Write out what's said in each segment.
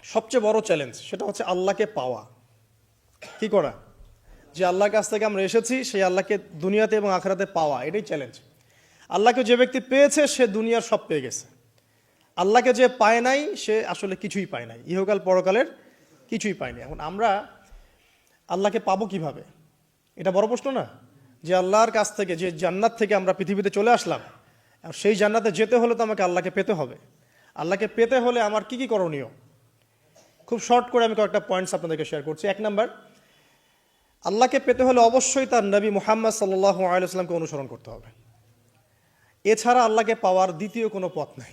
সবচেয়ে বড় চ্যালেঞ্জ সেটা হচ্ছে আল্লাহকে পাওয়া। কি করা? যে আল্লাহর কাছ থেকে আমরা এসেছি সেই আল্লাহকে দুনিয়াতে এবং আখিরাতে পাওয়া, এটাই চ্যালেঞ্জ। আল্লাহকে যে ব্যক্তি পেয়েছে সে দুনিয়ার সব পেয়ে গেছে। আল্লাহকে যে পায় নাই সে আসলে কিছুই পায় নাই, ইহকাল পরকালের কিছুই পায়নি। এখন আমরা আল্লাহকে পাবো কিভাবে, এটা বড় প্রশ্ন না? যে আল্লাহর কাছ থেকে, যে জান্নাত থেকে আমরা পৃথিবীতে চলে আসলাম, সেই জান্নাতে যেতে হলে তো আমাকে আল্লাহকে পেতে হবে। আল্লাহকে পেতে হলে আমার কি কি করণীয়, খুব শর্ট করে আমি কয়েকটা পয়েন্টস আপনাদেরকে শেয়ার করছি। 1 নাম্বার, আল্লাহকে পেতে হলে অবশ্যই তার নবী মুহাম্মদ সাল্লাল্লাহু আলাইহি ওয়াসাল্লামকে অনুসরণ করতে হবে। এছাড়া আল্লাহকে পাওয়ার দ্বিতীয় কোনো পথ নাই।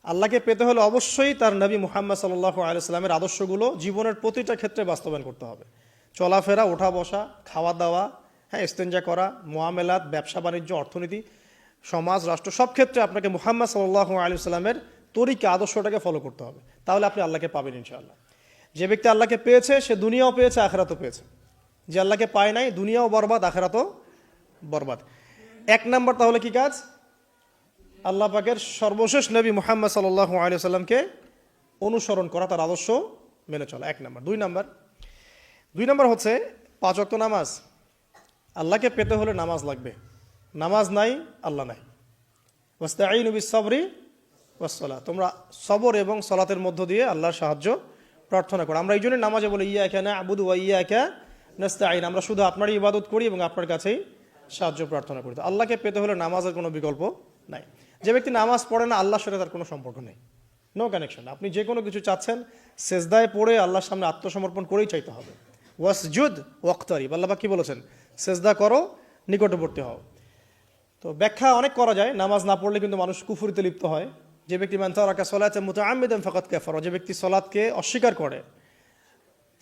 আল্লাহকে পেতে হলে অবশ্যই তার নবী মুহাম্মদ সাল্লাল্লাহু আলাইহি ওয়াসাল্লামের আদর্শগুলো জীবনের প্রতিটা ক্ষেত্রে বাস্তবায়ন করতে হবে। চলাফেরা, ওঠা বসা, খাওয়া দাওয়া, ইস্তেঞ্জা করা, মুআমালাত, ব্যবসা বাণিজ্য, অর্থনীতি, সমাজ, রাষ্ট্র, সব ক্ষেত্রে আপনাকে মুহাম্মদ সাল্লাল্লাহু আলাইহি ওয়াসাল্লামের তরিকা, আদর্শটাকে ফলো করতে হবে। তাহলে আপনি আল্লাহকে পাবেন ইনশাআল্লাহ। যে ব্যক্তি আল্লাহকে পেয়েছে সে দুনিয়াও পেয়েছে, আখিরাতও পেয়েছে। যে আল্লাহকে পায় নাই, দুনিয়াও বরবাদ, আখিরাতও বরবাদ। 1 নাম্বার তাহলে কি কাজ? আল্লাহ পাকের সর্বশেষ নবী মুহাম্মদ সাল্লাল্লাহু আলাইহি ওয়াসাল্লামকে অনুসরণ করা, তার আদর্শ মেনে চলা, 1 নাম্বার। 2 নাম্বার হচ্ছে 5 ওয়াক্ত নামাজ। আল্লাহকে পেতে হলে নামাজ লাগবে। নামাজ নাই, আল্লাহ নাই। ওয়াস্তাঈনু বিস-সাবরি ওয়াস-সালাহ, তোমরা সবর এবং সালাতের মধ্য দিয়ে আল্লাহর সাহায্য প্রার্থনা করো। আমরা এই জন্য নামাজে বলি ইয়াকা না'বুদু ওয়া ইয়াকা নাস্তাঈন, আমরা শুধু আপনারই ইবাদত করি এবং আপনার কাছেই সাহায্য প্রার্থনা করি। তো আল্লাহকে পেতে হলে নামাজের কোনো বিকল্প নাই। যে ব্যক্তি নামাজ পড়ে না, আল্লাহর সাথে তার কোনো সম্পর্ক নেই, নো কানেকশন। আপনি যে কোনো কিছু চাচ্ছেন, সেজদায় পড়ে আল্লাহর সামনে আত্মসমর্পণ করেই চাইতে হবে। ওয়াসজুদ ওয়াক্তারিব, আল্লাহ পাক কি বলেছেন? সেজদা করো, নিকটবর্তী হও। তো ব্যাখ্যা অনেক করা যায়। নামাজ না পড়লে কিন্তু মানুষ কুফরিতে লিপ্ত হয়। যে ব্যক্তি মান তারাকা সালাতান মুতাআম্মিদান ফাকাদ কাফারা, যে ব্যক্তি সালাতকে অস্বীকার করে,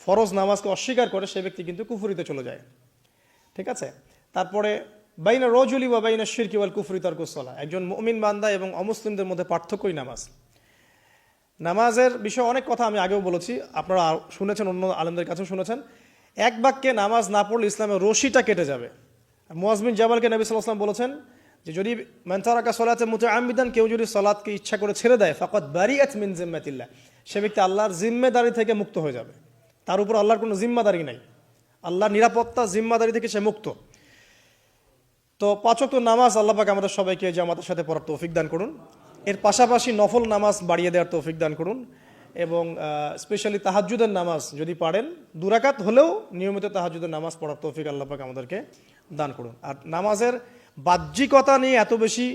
ফরজ নামাজকে অস্বীকার করে, সে ব্যক্তি কিন্তু কুফরিতে চলে যায়। ঠিক আছে? তারপরে বাইনা রজুলি ওয়া বাইনা শিরকি ওয়াল কুফরি তারকুস সালাহ, একজন মুমিন বান্দা এবং অমুসলিমদের মধ্যে পার্থক্যই নামাজ। নামাজের বিষয়ে অনেক কথা আমি আগেও বলেছি, আপনারা শুনেছেন, অন্য আলেমদের কাছেও শুনেছেন। এক বাক্যে নামাজ না পড়লে ইসলামের রশিটা কেটে যাবে। মুআয বিন জাবালকে নবী সাল্লাল্লাহু আলাইহি ওয়াসাল্লাম বলেছেন যে যদি মান তারাকা সালাতান মুতাআম্মিদান, কেউ যদি সালাতকে ইচ্ছা করে ছেড়ে দেয়, ফাকাদ বারিআত মিন জিম্মাতিল্লাহ, সে ব্যক্তি আল্লাহর জিম্মেদারি থেকে মুক্ত হয়ে যাবে। তার উপর আল্লাহর কোনো জিম্মাদারি নাই, আল্লাহর নিরাপত্তা, জিম্মাদারি থেকে সে মুক্ত। তো 5 ওয়াক্ত নামাজ আল্লাহ পাক আমাদের সবাইকে জামাতের সাথে পড়ার তৌফিক দান করুন। এর পাশাপাশি নফল নামাজ বাড়িয়ে দেওয়ার তৌফিক দান করুন, এবং স্পেশালি তাহাজ্জুদের নামাজ যদি পারেন 2 রাকাত হলেও নিয়মিত তাহাজ্জুদের নামাজ পড়ার তৌফিক আল্লাহ পাক আমাদেরকে দান করুন। আর নামাজের বাহ্যিকতা নিয়ে এত বেশি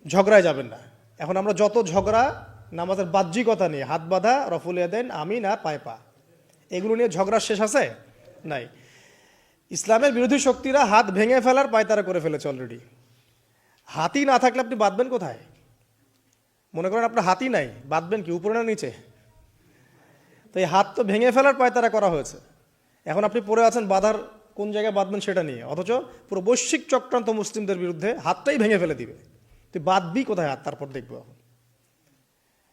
ঝগড়ায় যাবেন না। এখন আমরা যত ঝগড়া নামাজের বাহ্যিকতা নিয়ে, হাত বাঁধা, রফুল ইয়াদাইন, আমিন আর পায়ে পা, এগুলো নিয়ে ঝগড়া শেষ আছে? নাই। ইসলামের বিরোধী শক্তিরা হাত ভেঙে ফেলার পায়তারা করে ফেলেছে অলরেডি। হাতই না থাকলে আপনি বাঁধবেন কোথায়? মনে করেন আপনার হাতই নাই, বাঁধবেন কি উপরে না নিচে? তো এই হাত তো ভেঙে ফেলার পায়তারা করা হয়েছে। এখন আপনি পড়ে আছেন বাঁধার কোন জায়গায় বাঁধবেন সেটা নিয়ে, অথচ পুরো বৈশ্বিক চক্রান্ত মুসলিমদের বিরুদ্ধে, হাতটাই ভেঙে ফেলে দিবে। তুই বাঁধবি কোথায় হাত? তারপর দেখবো। এখন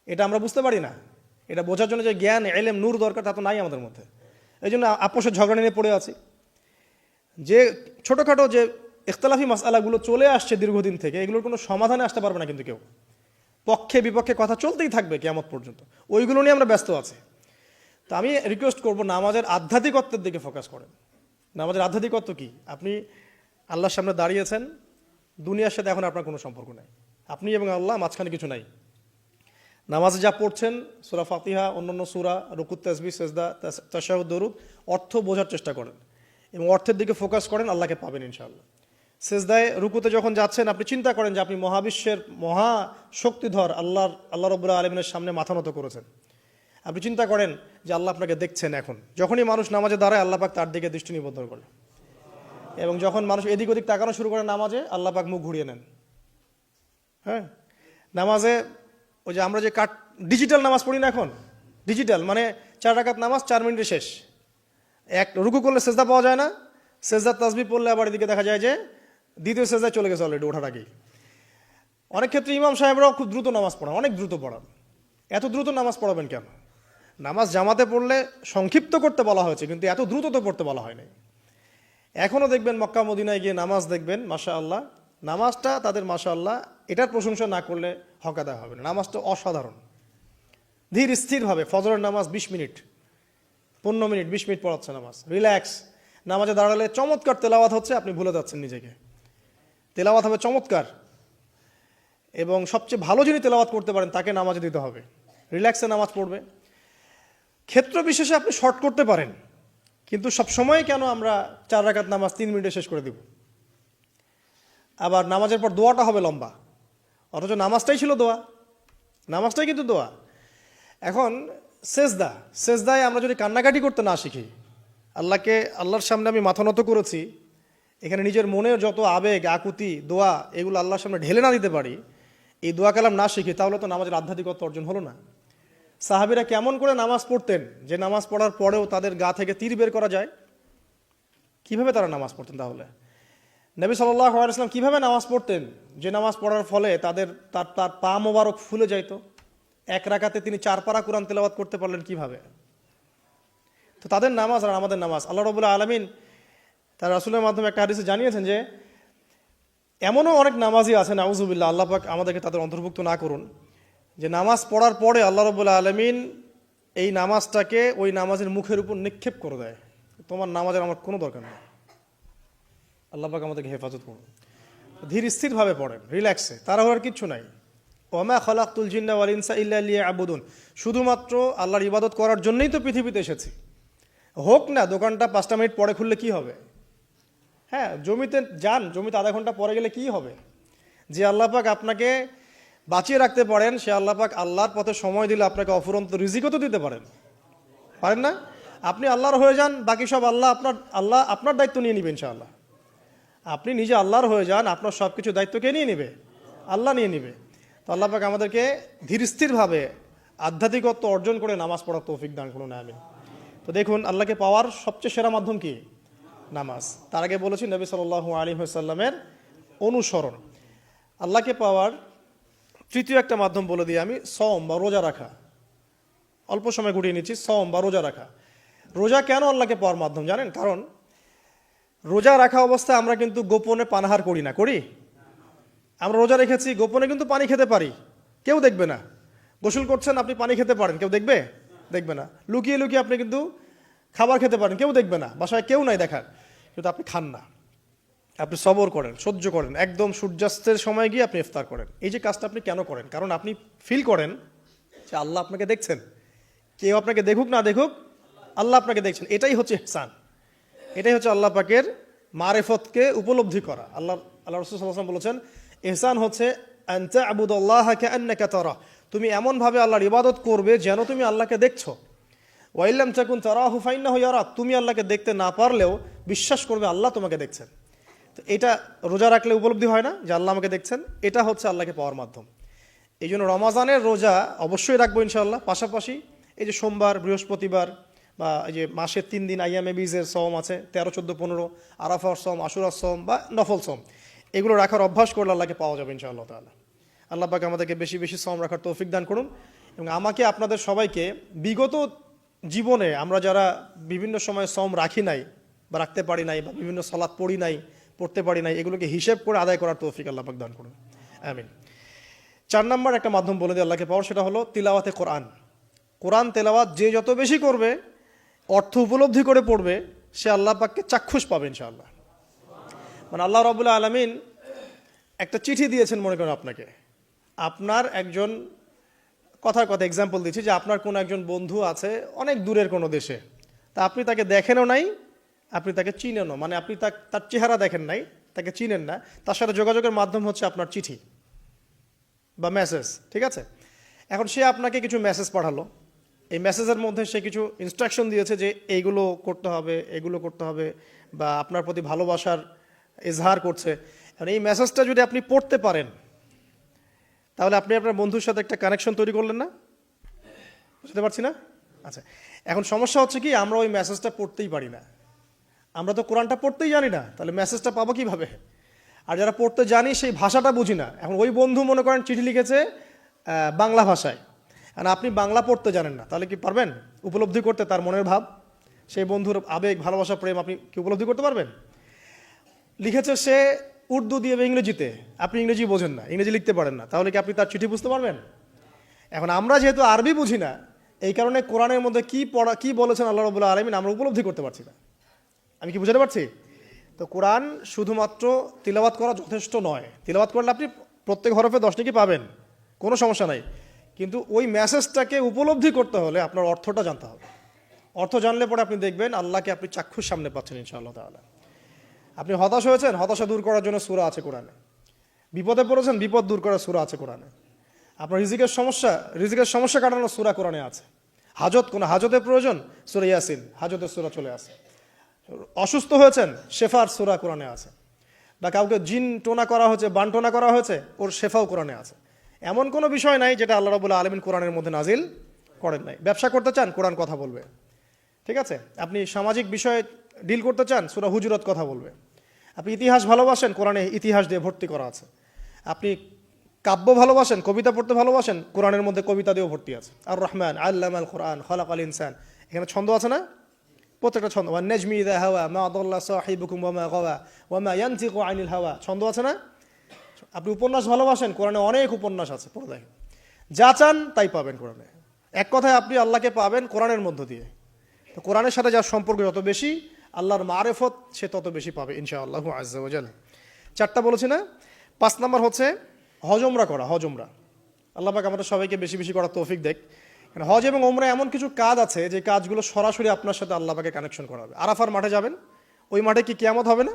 এটা আমরা বুঝতে পারি না। এটা বোঝার জন্য যে জ্ঞান, ইলম, নূর দরকার, তা তো নাই আমাদের মধ্যে। এই জন্য আপোষের ঝগড়া নিয়ে পড়ে আছি। যে ছোটোখাটো যে ইখতিলাফি মাসআলাগুলো চলে আসছে দীর্ঘদিন থেকে, এগুলোর কোনো সমাধানে আসতে পারবে না কিন্তু কেউ। পক্ষে বিপক্ষে কথা চলতেই থাকবে কিয়ামত পর্যন্ত, ওইগুলো নিয়ে আমরা ব্যস্ত আছি। তো আমি রিকোয়েস্ট করব, নামাজের আধ্যাত্মিকত্বের দিকে ফোকাস করেন। নামাজের আধ্যাত্মিকত্ব কি? আপনি আল্লাহর সামনে দাঁড়িয়েছেন, দুনিয়ার সাথে এখন আপনার কোনো সম্পর্ক নাই, আপনি এবং আল্লাহ, মাঝখানে কিছু নাই। নামাজে যা পড়ছেন, সূরা ফাতিহা, অন্যান্য সূরা, রুকু, তাসবিহ, সেজদা, তাশাহুদ, দরুদ, অর্থ বোঝার চেষ্টা করেন এবং অর্থের দিকে ফোকাস করেন, আল্লাহকে পাবেন ইনশাআল্লাহ। সেজদায়, রুকুতে যখন যাচ্ছেন, আপনি চিন্তা করেন যে আপনি মহাবিশ্বের মহা শক্তিধর আল্লাহ রাব্বুল আলামিনের সামনে মাথা নত করেছেন। আপনি চিন্তা করেন যে আল্লাহ আপনাকে দেখছেন। এখন যখনই মানুষ নামাজে দাঁড়ায়, আল্লাহ পাক তার দিকে দৃষ্টি নিবদ্ধ করে, এবং যখন মানুষ এদিক ওদিক তাকানো শুরু করে নামাজে, আল্লাহ পাক মুখ ঘুরিয়ে নেন। হ্যাঁ, নামাজে ওই যে আমরা যে ডিজিটাল নামাজ পড়ি না, এখন ডিজিটাল মানে 4 রাকাত নামাজ 4 মিনিটে শেষ। এক রুকু করলে সেজদা পাওয়া যায় না, সেজদার তাসবিহ পড়লে আবার এদিকে দেখা যায় যে দ্বিতীয় সেজদায় চলে গেছে অলরেডি ওঠার আগেই। অনেক ক্ষেত্রে ইমাম সাহেবরাও খুব দ্রুত নামাজ পড়ান, অনেক দ্রুত পড়ান। এত দ্রুত নামাজ পড়াবেন কেন? নামাজ জামাতে পড়লে সংক্ষিপ্ত করতে বলা হয়েছে, কিন্তু এত দ্রুত তো পড়তে বলা হয়নি। এখনও দেখবেন মক্কা মদিনায় গিয়ে নামাজ দেখবেন, মাশাআল্লাহ, নামাজটা তাদের মাশাআল্লাহ, এটার প্রশংসা না করলে হক আদায় হবে না। নামাজটা অসাধারণ, ধীর স্থিরভাবে ফজরের নামাজ 20 মিনিট, 15 মিনিট, 20 মিনিট পড়াচ্ছে নামাজ, রিল্যাক্স। নামাজে দাঁড়ালে চমৎকার তেলাওয়াত হচ্ছে, আপনি ভুলে যাচ্ছেন নিজেকে। তেলাওয়াত হবে চমৎকার, এবং সবচেয়ে ভালো যিনি তেলাওয়াত করতে পারেন তাকে নামাজে দিতে হবে। রিল্যাক্সে নামাজ পড়বে। ক্ষেত্র বিশেষে আপনি শর্ট করতে পারেন, কিন্তু সবসময় কেন আমরা 4 রাকাত নামাজ 3 মিনিটে শেষ করে দিব? আবার নামাজের পর দোয়াটা হবে লম্বা, অথচ নামাজটাই ছিল দোয়া, নামাজটাই কিন্তু দোয়া। এখন সেজদায় আমরা যদি কান্নাকাটি করতে না শিখি, আল্লাহর সামনে আমি মাথা নত করেছি, এখানে নিজের মনের যত আবেগ, আকুতি, দোয়া, এগুলো আল্লাহর সামনে ঢেলে না দিতে পারি, এই দোয়া কালাম না শিখি, তাহলে তো নামাজের আধ্যাত্মিকত্ব অর্জন হলো না। সাহাবীরা কেমন করে নামাজ পড়তেন যে নামাজ পড়ার পরেও তাদের গা থেকে তীর বের করা যায়? কিভাবে তারা নামাজ পড়তেন? তাহলে নবী সাল্লাল্লাহু আলাইহি ওয়াসাল্লাম কিভাবে নামাজ পড়তেন যে নামাজ পড়ার ফলে তার পা মোবারক ফুলে যাইত? এক রাকাতে তিনি 4 পারা কোরআন তেলাওয়াত করতে পারলেন কিভাবে? তো তাদের নামাজ আর আমাদের নামাজ, আল্লাহ রাব্বুল আলামিন তার রাসূলের মাধ্যমে একটা হাদিসে জানিয়েছেন যে এমনও অনেক নামাজি আছে, নাউযুবিল্লাহ, আল্লাহ পাক আমাদেরকে তাদের অন্তর্ভুক্ত না করুন, যে নামাজ পড়ার পরে আল্লাহ রাব্বুল আলামিন এই নামাজটাকে ওই নামাজের মুখের উপর নিক্ষেপ করে দেয়, তোমার নামাজের আমার কোনো দরকার নেই। আল্লাহ পাক আমাদেরকে হেফাজত করুন। ধীর স্থিরভাবে পড়েন, রিল্যাক্সে, তাড়াহুড়ার কিচ্ছু নাই। ওয়ামা খালাকতুল জিন্না ওয়াল ইনসা ইল্লা লিয়াবুদুন, শুধুমাত্র আল্লাহর ইবাদত করার জন্যই তো পৃথিবীতে এসেছি। হোক না দোকানটা 5টা মিনিট পরে খুললে কি হবে? হ্যাঁ, জমিতে যান, জমিতে আধা ঘন্টা পরে গেলে কি হবে? যে আল্লাহ পাক আপনাকে বাঁচিয়ে রাখতে পারেন, সে আল্লাহ পাক আল্লাহর পথে সময় দিলে আপনাকে অফুরন্ত রিজিকও তো দিতে পারেন না? আপনি আল্লাহর হয়ে যান, বাকি সব আল্লাহ আপনার দায়িত্ব নিয়ে নেবেন ইনশাআল্লাহ। আপনি নিজে আল্লাহর হয়ে যান, আপনার সব কিছু দায়িত্ব কে নিয়ে নেবে? আল্লাহ নিয়ে নেবে। তো আল্লাহ পাক আমাদেরকে ধীর স্থিরভাবে আধ্যাত্মিকত্ব অর্জন করে নামাজ পড়ার তৌফিক দান করুন, আমিন। তো দেখুন, আল্লাহকে পাওয়ার সবচেয়ে সেরা মাধ্যম কি? নামাজ। তার আগে বলেছি নবী সাল্লাল্লাহু আলাইহি ওয়াসাল্লামের অনুসরণ। আল্লাহকে পাওয়ার তৃতীয় একটা মাধ্যম বলে দিই আমি, সওম বা রোজা রাখা। অল্প সময় গুটিয়ে নিচ্ছি, সওম বা রোজা রাখা। রোজা কেন আল্লাহকে পাওয়ার মাধ্যম জানেন? কারণ রোজা রাখা অবস্থায় আমরা কিন্তু গোপনে পানাহার করি না, করি? আমরা রোজা রেখেছি, গোপনে কিন্তু পানি খেতে পারি, কেউ দেখবে না। গোসল করছেন, আপনি পানি খেতে পারেন, কেউ দেখবে না। লুকিয়ে লুকিয়ে আপনি কিন্তু খাবার খেতে পারেন, কেউ দেখবে না, বাসায় কেউ নাই দেখার, কিন্তু আপনি খান না। আপনি সবর করেন, সহ্য করেন, একদম সূর্যাস্তের সময় গিয়ে আপনি ইফতার করেন। এই যে কাজটা আপনি কেন করেন? কারণ আপনি ফিল করেন যে আল্লাহ আপনাকে দেখছেন। কেউ আপনাকে দেখুক না দেখুক, আল্লাহ আপনাকে দেখছেন। এটাই হচ্ছে ইহসান, এটাই হচ্ছে আল্লাহ পাকের মারিফতকে উপলব্ধি করা। আল্লাহ রাসূল সাল্লাল্লাহু আলাইহি ওয়াসাল্লাম বলেছেন, ইহসান হচ্ছে আন তা'বুদাল্লাহা কাআন্নাকা তারা, তুমি এমনভাবে আল্লাহর ইবাদত করবে যেন তুমি আল্লাহকে দেখছো। ওয়া ইল্লাম তাকুন তারাহু ফাইন্নাহু ইয়ারাক, তুমি আল্লাহকে দেখতে না পারলেও বিশ্বাস করবে আল্লাহ তোমাকে দেখছেন। তো এটা রোজা রাখলে উপলব্ধি হয় না যে আল্লাহ আমাকে দেখছেন? এটা হচ্ছে আল্লাহকে পাওয়ার মাধ্যম। এই জন্য রমাজানের রোজা অবশ্যই রাখবো ইনশাআল্লাহ। পাশাপাশি এই যে সোমবার, বৃহস্পতিবার, বা এই যে মাসের 3 দিন আইয়ামে বীজের সওম আছে, 13, 14, 15, আরাফার সওম, আশুরার সওম বা নফল সওম, এগুলো রাখার অভ্যাস করলে আল্লাহকে পাওয়া যাবে ইনশাআল্লাহ তাআলা। আল্লাহ পাক আমাদেরকে বেশি বেশি সওম রাখার তৌফিক দান করুন। এবং আমাকে, আপনাদের সবাইকে বিগত জীবনে আমরা যারা বিভিন্ন সময় সওম রাখি নাই বা রাখতে পারি নাই, বা বিভিন্ন সালাত পড়ি নাই, পড়তে পারি নাই, এগুলোকে হিসেব করে আদায় করার তৌফিক আল্লাহ পাক দান করুন, আমিন। 4 নম্বর একটা মাধ্যম বলে দিই আল্লাহকে পাওয়ার, সেটা হলো তিলাওয়াতে কোরআন। কোরআন তেলাওয়াত যে যত বেশি করবে, অর্থ উপলব্ধি করে পড়বে, সে আল্লাহ পাককে চাক্ষুষ পাবে ইনশাআল্লাহ। মানে আল্লাহ রাব্বুল আলামিন একটা চিঠি দিয়েছেন, মনে করেন আপনাকে, আপনার একজন, কথার কথা এক্সাম্পল দিচ্ছি, যে আপনার কোনো একজন বন্ধু আছে অনেক দূরের কোনো দেশে, তা আপনি তাকে দেখেনও নাই, আপনি তাকে চিনেনও, মানে আপনি তার চেহারা দেখেন নাই, তাকে চিনেন না, তার সাথে যোগাযোগের মাধ্যম হচ্ছে আপনার চিঠি বা মেসেজ, ঠিক আছে? এখন সে আপনাকে কিছু মেসেজ পাঠালো, এই মেসেজের মধ্যে সে কিছু ইনস্ট্রাকশন দিয়েছে যে এইগুলো করতে হবে, এগুলো করতে হবে, বা আপনার প্রতি ভালোবাসার ইজহার করছে। এখন এই মেসেজটা যদি আপনি পড়তে পারেন, তাহলে আপনি আপনার বন্ধুর সাথে একটা কানেকশন তৈরি করলেন না? বুঝতে পারছি না? আচ্ছা, এখন সমস্যা হচ্ছে কি, আমরা ওই মেসেজটা পড়তেই পারি না। আমরা তো কোরআনটা পড়তেই জানি না, তাহলে মেসেজটা পাবো কিভাবে? আর যারা পড়তে জানি সেই ভাষাটা বুঝি না। এখন ওই বন্ধু মনে করেন চিঠি লিখেছে বাংলা ভাষায়, আর আপনি বাংলা পড়তে জানেন না, তাহলে কি পারবেন উপলব্ধি করতে তার মনের ভাব, সেই বন্ধুর আবেগ, ভালোবাসা, প্রেম আপনি কি উপলব্ধি করতে পারবেন? লিখেছে সে উর্দু দিয়ে বা ইংরেজিতে, আপনি ইংরেজি বোঝেন না, ইংরেজি লিখতে পারেন না, তাহলে কি আপনি তার চিঠি বুঝতে পারবেন? এখন আমরা যেহেতু আরবি বুঝি না, এই কারণে কোরআনের মধ্যে কি বলেছেন আল্লাহ রাব্বুল আলামিন আমরা উপলব্ধি করতে পারছি না। আমি কি বুঝাতে পারছি? তো কোরআন শুধুমাত্র তিলাওয়াত করা যথেষ্ট নয়। তিলাওয়াত করলে আপনি প্রত্যেক হরফে 10 নেকি পাবেন, কোনো সমস্যা নাই, কিন্তু ওই মেসেজটাকে উপলব্ধি করতে হলে আপনার অর্থটা জানতে হবে। অর্থ জানলে পরে আপনি দেখবেন আল্লাহকে আপনি চাক্ষুষ সামনে পাচ্ছেন ইনশাআল্লাহ তাআলা। আপনি হতাশ হয়েছেন, হতাশা দূর করার জন্য সূরা আছে কোরআনে। বিপদে পড়েছেন, বিপদ দূর করার সূরা আছে কোরআনে। আপনার রিজিকের সমস্যা কাটানোর সূরা কোরআনে আছে। কোনো হাজতের প্রয়োজন, সূরা ইয়াসিন, হাজতের সূরা চলে আসে। অসুস্থ হয়েছেন, শেফার সূরা কোরআনে আছে। বা কাউকে জিন টোনা করা হয়েছে, বানটোনা করা হয়েছে, ওর শেফাও কোরআনে আছে। এমন কোনো বিষয় নাই যেটা আল্লাহ রাব্বুল আলামিন কোরআনের মধ্যে নাজিল করেন নাই। ব্যবসা করতে চান, কোরআন কথা বলবে, ঠিক আছে? আপনি সামাজিক বিষয়ে ডিল করতে চান, সূরা হুজুরাত কথা বলবে। আপনি ইতিহাস ভালোবাসেন, কোরআনে ইতিহাস দিয়ে ভর্তি করা আছে। আপনি কাব্য ভালোবাসেন, কবিতা পড়তে ভালোবাসেন, কোরআনের মধ্যে কবিতা দিয়েও ভর্তি আছে। আর রহমান আল্লামাল কোরআন খালাকাল ইনসান, এখানে ছন্দ আছে না? প্রত্যেকটা ছন্দ, ওয়ান নাজমি ইযা হাওয়া মা দাল্লা সাহিবুকুম ওয়া মা গাওয়া ওয়া মা ইয়ানতিকু আনিল হাওয়া, ছন্দ আছে না? আপনি উপন্যাস ভালোবাসেন, কোরআনে অনেক উপন্যাস আছে, পড়ে দেখেন। যা চান তাই পাবেন কোরআনে। এক কথায় আপনি আল্লাহকে পাবেন কোরআনের মধ্য দিয়ে। তো কোরআনের সাথে যার সম্পর্ক যত বেশি, আল্লাহর মারেফত সে তত বেশি পাবে ইনশাআল্লাহু আজ্জা ওয়া জাল। 4টা বলেছি না? 5 নম্বর হচ্ছে হজ ওমরা করা। হজ ওমরা আল্লাহ পাক আমাদের সবাইকে বেশি বেশি করার তৌফিক দেখ। হজ এবং ওমরা এমন কিছু কাজ আছে যে কাজগুলো সরাসরি আপনার সাথে আল্লাহ পাকে কানেকশন করাবে। আরাফার মাঠে যাবেন, ওই মাঠে কি কিয়ামত হবে না?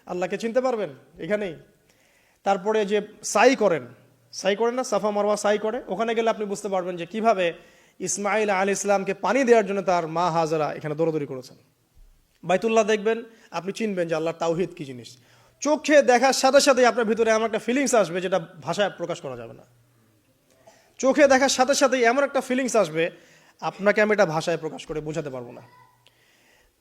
আল্লাহকে চিনতে পারবেন এখানেই। তারপরে যে সাই করেন না, সাফা মারওয়া সাই করে, ওখানে গেলে আপনি বুঝতে পারবেন যে কিভাবে ইসমাইল আলাইহিস সালামকে পানি দেওয়ার জন্য তার মা হাজারা এখানে দৌড়দৌড়ি করেছেন। বাইতুল্লাহ দেখবেন, আপনি চিনবেন যে আল্লাহর তাওহীদ কি জিনিস। চোখে দেখার সাথে সাথেই আপনার ভিতরে এমন একটা ফিলিংস আসবে যেটা ভাষায় প্রকাশ করা যাবে না। চোখে দেখার সাথে সাথেই এমন একটা ফিলিংস আসবে, আপনাকে আমি এটা ভাষায় প্রকাশ করে বোঝাতে পারবো না।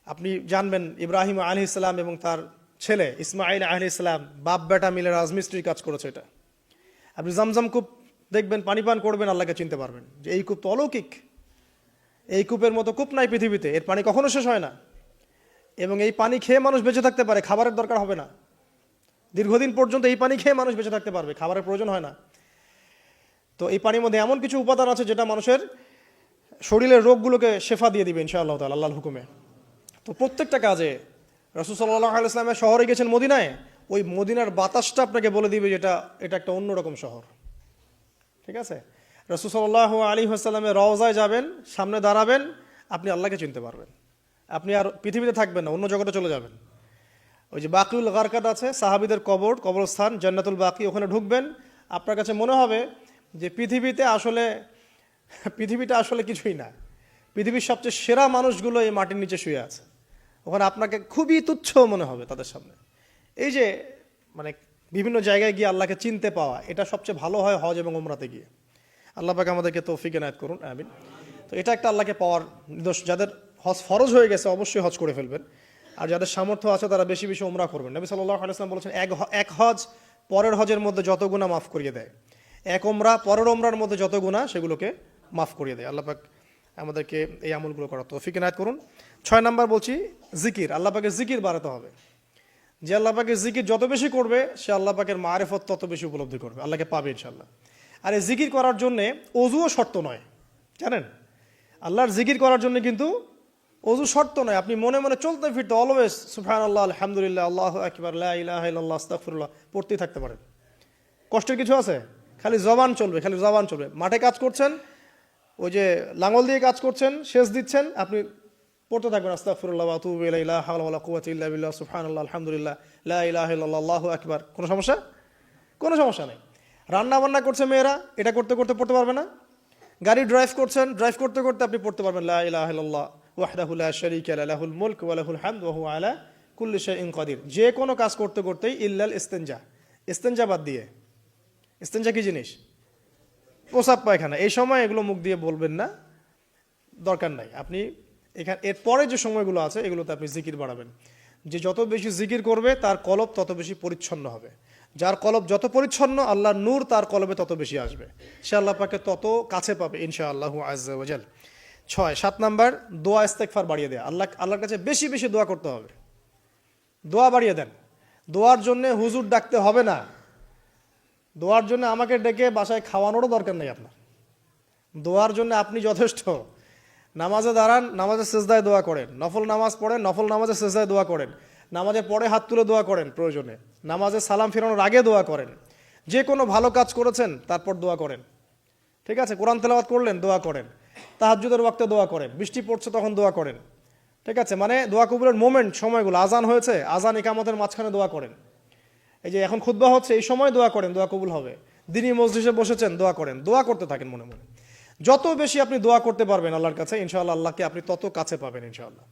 আপনি জানবেন ইব্রাহিম আলাইহিস সালাম এবং তার ছেলে ইসমাইল আলাইহিস সালাম বাপ বেটা মিলে রাজমিস্ত্রির কাজ করেছে। এটা আপনি জামজাম কূপ দেখবেন, পানি পান করবেন, আল্লাহকে চিনতে পারবেন যে এই কূপ তো অলৌকিক। এই কূপের মতো কূপ নাই পৃথিবীতে, এর পানি কখনো শেষ হয় না, এবং এই পানি খেয়ে মানুষ বেঁচে থাকতে পারে, খাবারের দরকার হবে না। দীর্ঘদিন পর্যন্ত এই পানি খেয়ে মানুষ বেঁচে থাকতে পারবে, খাবারের প্রয়োজন হয় না। তো এই পানির মধ্যে এমন কিছু উপাদান আছে যেটা মানুষের শরীরের রোগগুলোকে শেফা দিয়ে দিবে ইনশাআল্লাহ তাআলা আল্লাহর হুকুমে। তো প্রত্যেকটা কাজে রাসূল সাল্লাল্লাহু আলাইহি ওয়াসাল্লাম শহরে গেছেন মদিনায়, ওই মদিনার বাতাসটা আপনাকে বলে দিবে যেটা এটা একটা অন্যরকম শহর, ঠিক আছে? রাসূল সাল্লাল্লাহু আলাইহি ওয়াসাল্লামের রওজায় যাবেন, সামনে দাঁড়াবেন, আপনি আল্লাহকে চিনতে পারবেন। আপনি আর পৃথিবীতে থাকবেন না, অন্য জগতে চলে যাবেন। ওই যে বাকিউল গারকাদ আছে, সাহাবীদের কবরস্থান জান্নাতুল বাকি, ওখানে ঢুকবেন, আপনার কাছে মনে হবে যে পৃথিবীটা আসলে কিছুই না। পৃথিবীর সবচেয়ে সেরা মানুষগুলো এই মাটির নিচে শুয়ে আছে, ওখানে আপনাকে খুবই তুচ্ছ মনে হবে তাদের সামনে। এই যে মানে বিভিন্ন জায়গায় গিয়ে আল্লাহকে চিনতে পাওয়া, এটা সবচেয়ে ভালো হয় হজ এবং ওমরাতে গিয়ে। আল্লাহ পাক আমাদেরকে তৌফিক এনায়েত করুন, আমিন। তো এটা একটা আল্লাহকে পাওয়ার নিদর্শন। যাদের হজ ফরজ হয়ে গেছে অবশ্যই হজ করে ফেলবেন, আর যাদের সামর্থ্য আছে তারা বেশি বেশি ওমরা করবেন। নবী সাল্লাল্লাহু আলাইহি ওয়াসাল্লাম বলেছেন, এক হজ পরের হজের মধ্যে যত গুনাহ মাফ করিয়ে দেয়, এক ওমরা পরের ওমরার মধ্যে যত গুনাহ সেগুলোকে মাফ করিয়ে দেয়। আল্লাহ পাক আমাদেরকে এই আমলগুলো করার তৌফিক এনায়েত করুন। 6 নাম্বার বলছি জিকির। আল্লাহ পাকের জিকির বাড়াতে হবে। যে আল্লাহ পাকের জিকির যত বেশি করবে, সে আল্লাহ পাকের মারিফত তত বেশি উপলব্ধি করবে, আল্লাহকে পাবে ইনশাআল্লাহ। আর এই জিকির করার জন্যে অজুও শর্ত নয়, জানেন? আল্লাহর জিকির করার জন্য কিন্তু অজু শর্ত নয়। আপনি মনে মনে চলতে ফিরতে অলওয়েজ সুবহানাল্লাহ, আলহামদুলিল্লাহ, আল্লাহু আকবার, লা ইলাহা ইল্লাল্লাহ, আস্তাগফিরুল্লাহ পড়তেই থাকতে পারেন। কষ্টের কিছু আছে? খালি জবান চলবে। মাঠে কাজ করছেন, ওই যে লাঙল দিয়ে কাজ করছেন, সেচ দিচ্ছেন, আপনি পড়তে থাকবেন আস্তাগফিরুল্লাহ ওয়া আতুবু ইলাইহি, লা হাওলা ওয়ালা কুওয়াতা ইল্লা বিল্লাহ, সুবহানাল্লাহ, আলহামদুলিল্লাহ, লা ইলাহা ইল্লাল্লাহ, আল্লাহু আকবার। কোনো সমস্যা নেই। রান্না বান্না করছে মেয়েরা, এটা করতে করতে পড়তে পারবে না? গাড়ি ড্রাইভ করতে করতে আপনি পড়তে পারবেন লা ইলাহা ইল্লাল্লাহ ওয়াহদাহু লা শারীকা লাহু, লাহুল মুলক ওয়া লাহুল হামদ ওয়া হুয়া আলা কুল্লি শাইইন কাদির। যে কোনো কাজ করতে করতেই ইল্লাল ইস্তেনজা বাদ দিয়ে। ইস্তেনজা কি জিনিস? প্রসাব পায়খানা। এই সময় এগুলো মুখ দিয়ে বলবেন না, দরকার নাই। আপনি এখানে এরপরে যে সময়গুলো আছে এগুলোতে আপনি জিকির বাড়াবেন। যে যত বেশি জিকির করবে তার কলব তত বেশি পরিচ্ছন্ন হবে। যার কলব যত পরিচ্ছন্ন, আল্লাহর নূর তার কলবে তত বেশি আসবে, সে আল্লাহ পাকে তত কাছে পাবে ইনশাআল্লাহু আজ্জা ওয়া জাল। 7 নাম্বার দোয়া ইস্তেগফার বাড়িয়ে দেয়া। আল্লাহর কাছে বেশি বেশি দোয়া করতে হবে। দোয়া বাড়িয়ে দেন। দোয়ার জন্য হুজুর ডাকতে হবে না, দোয়ার জন্য আমাকে ডেকে বাসায় খাওয়ানোরও দরকার নেই আপনার। দোয়ার জন্য আপনি যথেষ্ট। নামাজে দাঁড়ান, নামাজের সেজদায় দোয়া করেন, নফল নামাজ পড়েন, নফল নামাজের সেজদায় দোয়া করেন, নামাজের পরে হাত তুলে দোয়া করেন প্রয়োজনে, নামাজে সালাম ফেরানোর আগে দোয়া করেন, যে কোনো ভালো কাজ করেছেন তারপর দোয়া করেন, ঠিক আছে? কোরআন তেলাওয়াত করলেন, দোয়া করেন, তাহাজ্জুদের ওয়াক্তে দোয়া করেন, বৃষ্টি পড়ছে তখন দোয়া করেন, ঠিক আছে? মানে দোয়া কবুলের মোমেন্ট, সময়গুলো, আজান হয়েছে, আজান ইকামতের মাঝখানে দোয়া করেন, এই যে এখন খুতবা হচ্ছে এই সময় দোয়া করেন, দোয়া কবুল হবে। দিনী মজলিসে বসেছেন, দোয়া করেন, দোয়া করতে থাকেন মনে মনে। যত বেশি আপনি দোয়া করতে পারবেন আল্লাহর কাছে, ইনশাআল্লাহ আল্লাহকে আপনি তত কাছে পাবেন ইনশাআল্লাহ।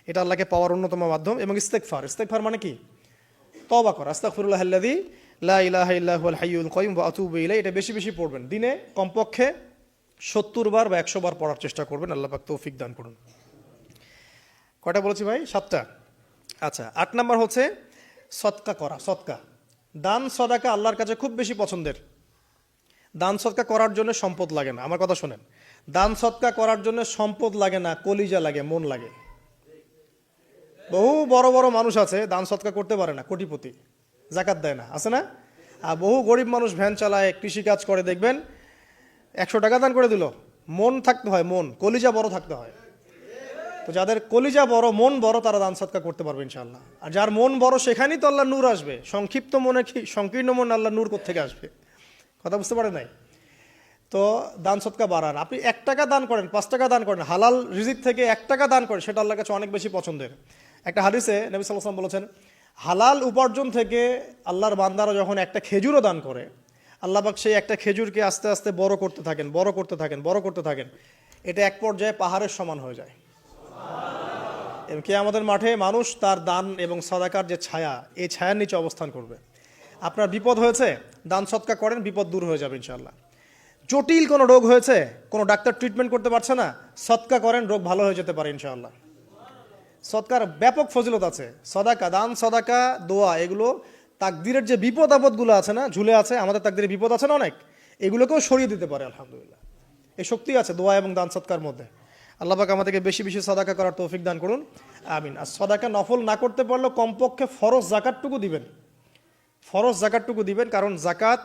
এটা আল্লাহকে পাওয়ার অন্যতম মাধ্যম। এবং ইস্তেগফার, ইস্তেগফার মানে কি? তওবা করা। আস্তাগফিরুল্লাহাল্লাযী লা ইলাহা ইল্লা হুয়াল হাইয়ুল কাইয়ুম ওয়া আতুবু ইলাইহি, এটা বেশি বেশি পড়বেন। দিনে কমপক্ষে 70 বার বা 100 বার পড়ার চেষ্টা করবেন। আল্লাহ পাক তৌফিক দান করুন। কয়টা বলেছি ভাই? 7টা। আচ্ছা, 8 নাম্বার হচ্ছে সদকা করা। সদকা, দান সদাকা আল্লাহর কাছে খুব বেশি পছন্দের। দান সদকা করার জন্য সম্পদ লাগে না, আমার কথা শোনেন। দান সদকা করার জন্য সম্পদ লাগে না, কলিজা লাগে, মন লাগে। বহু বড় বড় মানুষ আছে দান সদকা করতে পারে না, কোটিপতি, জাকাত দেয় না, আছে না? আর বহু গরিব মানুষ ভ্যান চালায়, কৃষিকাজ করে, দেখবেন 100 টাকা দান করে দিল। মন থাকতে হয়, মন, কলিজা বড় থাকতে হয়। তো যাদের কলিজা বড়, মন বড়, তারা দান সদকা করতে পারবে ইনশাআল্লাহ। আর যার মন বড়, সেখানেই তো আল্লাহ নূর আসবে। সংক্ষিপ্ত মনে কি, সংকীর্ণ মন, আল্লাহ নূর কোত্থেকে আসবে? কথা বুঝতে পারে নাই? তো দান সদকা বাড়ান। আপনি 1 টাকা দান করেন, 5 টাকা দান করেন, হালাল রিজিক থেকে 1 টাকা দান করেন, সেটা আল্লাহর কাছে অনেক বেশি পছন্দের। একটা হাদিসে নবী সাল্লাল্লাহু আলাইহি ওয়াসাল্লাম বলেছেন, হালাল উপার্জন থেকে আল্লাহর বান্দারা যখন একটা খেজুরও দান করে, আল্লাহ পাক সেই একটা খেজুরকে আস্তে আস্তে বড় করতে থাকেন, বড় করতে থাকেন, বড় করতে থাকেন। এটা এক পর্যায়ে পাহাড়ের সমান হয়ে যায়। এবং কিয়ামতের মাঠে মানুষ তার দান এবং সাদাকার যে ছায়া, এই ছায়ার নিচে অবস্থান করবে। আপনার বিপদ হয়েছে, দান সদকা করেন, বিপদ দূর হয়ে যাবে ইনশাআল্লাহ। জটিল কোনো রোগ হয়েছে, কোনো ডাক্তার ট্রিটমেন্ট করতে পারছে না, সদকা করেন, রোগ ভালো হয়ে যেতে পারে ইনশাআল্লাহ। সদকার ব্যাপক ফজিলত আছে। সদাকা, দান সদাকা, দোয়া, এগুলো তাকদিরের যে বিপদ আপদগুলো আছে না, ঝুলে আছে, আমাদের তাকদিরে বিপদ আছে না অনেক, এগুলোকেও সরিয়ে দিতে পারে আলহামদুলিল্লাহ। এই শক্তি আছে দোয়া এবং দান সদকার মধ্যে। আল্লাহ পাক আমাদেরকে বেশি বেশি সদাকা করার তৌফিক দান করুন, আমিন। আর সদাকা নফল না করতে পারলেও কমপক্ষে ফরজ জাকাতটুকু দিবেন, ফরজ জাকাতটুকু দিবেন। কারণ জাকাত,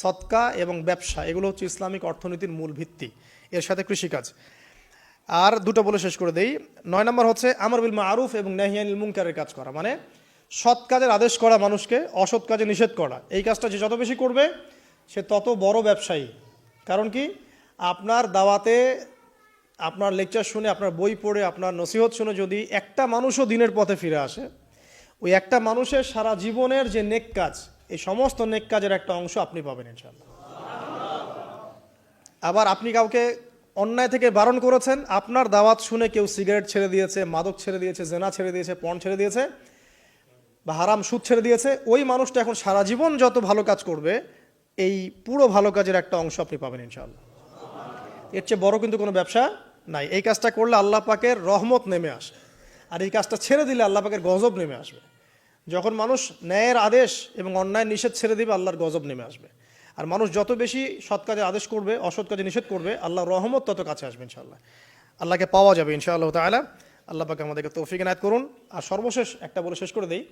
সদকা এবং ব্যবসা, এগুলো হচ্ছে ইসলামিক অর্থনীতির মূল ভিত্তি, এর সাথে কৃষিকাজ। আর দুটো বলে শেষ করে দেই। 9 নম্বর হচ্ছে আমর বিল মারুফ এবং নাহি আনিল মুনকারের কাজ করা, মানে সৎ কাজের আদেশ করা, মানুষকে অসৎ কাজে নিষেধ করা। এই কাজটা যে যত বেশি করবে সে তত বড় ব্যবসায়ী। কারণ কি, আপনার দাওয়াতে, আপনার লেকচার শুনে, আপনার বই পড়ে, আপনার নসিহত শুনে যদি একটা মানুষও দিনের পথে ফিরে আসে, ওই একটা মানুষের সারা জীবনের যে নেক কাজ, এই সমস্ত নেক কাজের একটা অংশ আপনি পাবেন ইনশাআল্লাহ। আবার আপনি কাউকে অন্যায় থেকে বারণ করেছেন, আপনার দাওয়াত শুনে কেউ সিগারেট ছেড়ে দিয়েছে, মাদক ছেড়ে দিয়েছে, জেনা ছেড়ে দিয়েছে, পণ ছেড়ে দিয়েছে, বা হারাম সুদ ছেড়ে দিয়েছে, ওই মানুষটা এখন সারা জীবন যত ভালো কাজ করবে, এই পুরো ভালো কাজের একটা অংশ আপনি পাবেন ইনশাআল্লাহ। এর চেয়ে বড় কিন্তু কোনো ব্যবসা নাই। এই কাজটা করলে আল্লাহ পাকের রহমত নেমে আসে, আর এই কাজটা ছেড়ে দিলে আল্লাহ পাকের গজব নেমে আসবে। যখন মানুষ ন্যায়ের আদেশ এবং অন্যায় নিষেধ ছেড়ে দিবে, আল্লাহর গজব নেমে আসবে। আর মানুষ যত বেশি সৎ কাজে আদেশ করবে, অসৎ কাজে নিষেধ করবে, আল্লাহর রহমত তত কাছে আসবে ইনশাআল্লাহ। আল্লাহকে পাওয়া যাবে ইনশাআল্লাহ তাআলা। আল্লাহ পাক আমাদেরকে তৌফিক এনায়েত করুন। আর সর্বশেষ একটা বলে শেষ করে দেই,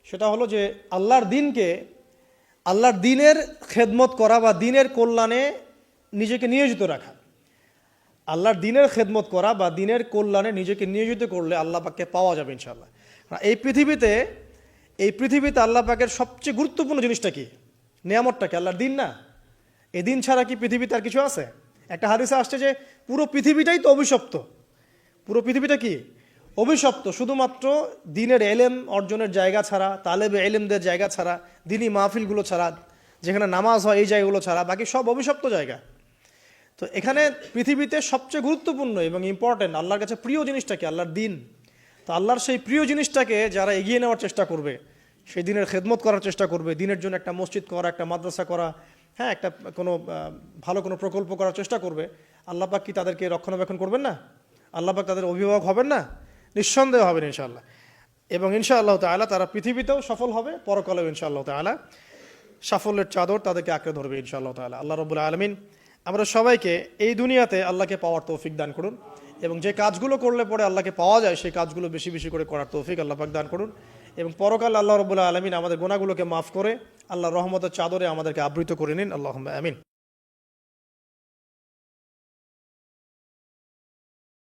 সেটা হলো যে আল্লাহর দিনকে, আল্লাহর দিনের খেদমত করা বা দিনের কল্যাণে নিজেকে নিয়োজিত রাখা। আল্লাহর দিনের খেদমত করা বা দিনের কল্যাণে নিজেকে নিয়োজিত করলে আল্লাহ পাককে পাওয়া যাবে ইনশাআল্লাহ। এই পৃথিবীতে আল্লাহ পাকের সবচেয়ে গুরুত্বপূর্ণ জিনিসটা কি, নিয়ামতটা কি? আল্লাহর দিন না? এই দিন ছাড়া কি পৃথিবীতে আর কিছু আছে? একটা হাদিসে আসছে যে পুরো পৃথিবীটাই তো অভিশপ্ত। পুরো পৃথিবীটা কি? অভিশপ্ত। শুধুমাত্র দিনের এলেম অর্জনের জায়গা ছাড়া, তালেবে এলেমদের জায়গা ছাড়া, দিনী মাহফিলগুলো ছাড়া, যেখানে নামাজ হয় এই জায়গাগুলো ছাড়া, বাকি সব অভিশপ্ত জায়গা। তো এখানে পৃথিবীতে সবচেয়ে গুরুত্বপূর্ণ এবং ইম্পর্টেন্ট, আল্লাহর কাছে প্রিয় জিনিসটা কি? আল্লাহর দিন। তো আল্লাহর সেই প্রিয় জিনিসটাকে যারা এগিয়ে নেওয়ার চেষ্টা করবে, সেই দিনের খেদমত করার চেষ্টা করবে, দিনের জন্য একটা মসজিদ করা, একটা মাদ্রাসা করা, হ্যাঁ, একটা কোনো ভালো কোনো প্রকল্প করার চেষ্টা করবে, আল্লাহ পাক কি তাদেরকে রক্ষণাবেক্ষণ করবেন না? আল্লাহ পাক তাদের অভিভাবক হবেন না? নিঃসন্দেহ হবেন ইনশাআল্লাহ। এবং ইনশাআল্লাহ তাআলা তারা পৃথিবীতেও সফল হবে, পরকালেও ইনশাআল্লাহ তাআলা সাফল্যের চাদর তাদেরকে আঁকড়ে ধরবে ইনশাআল্লাহ তাআলা। আল্লাহ রাব্বুল আলামিন আমরা সবাইকে এই দুনিয়াতে আল্লাহকে পাওয়ার তৌফিক দান করুন, এবং যে কাজগুলো করলে পরে আল্লাহকে পাওয়া যায় সেই কাজগুলো বেশি বেশি করে করার তৌফিক আল্লাহ পাক দান করুন। এবং পরকাল আল্লাহ রাব্বুল আলামিন আমাদের গুনাহগুলোকে মাফ করে আল্লাহর রহমতের চাদরে আমাদেরকে আবৃত করে নিন। আল্লাহুম্মা আমিন।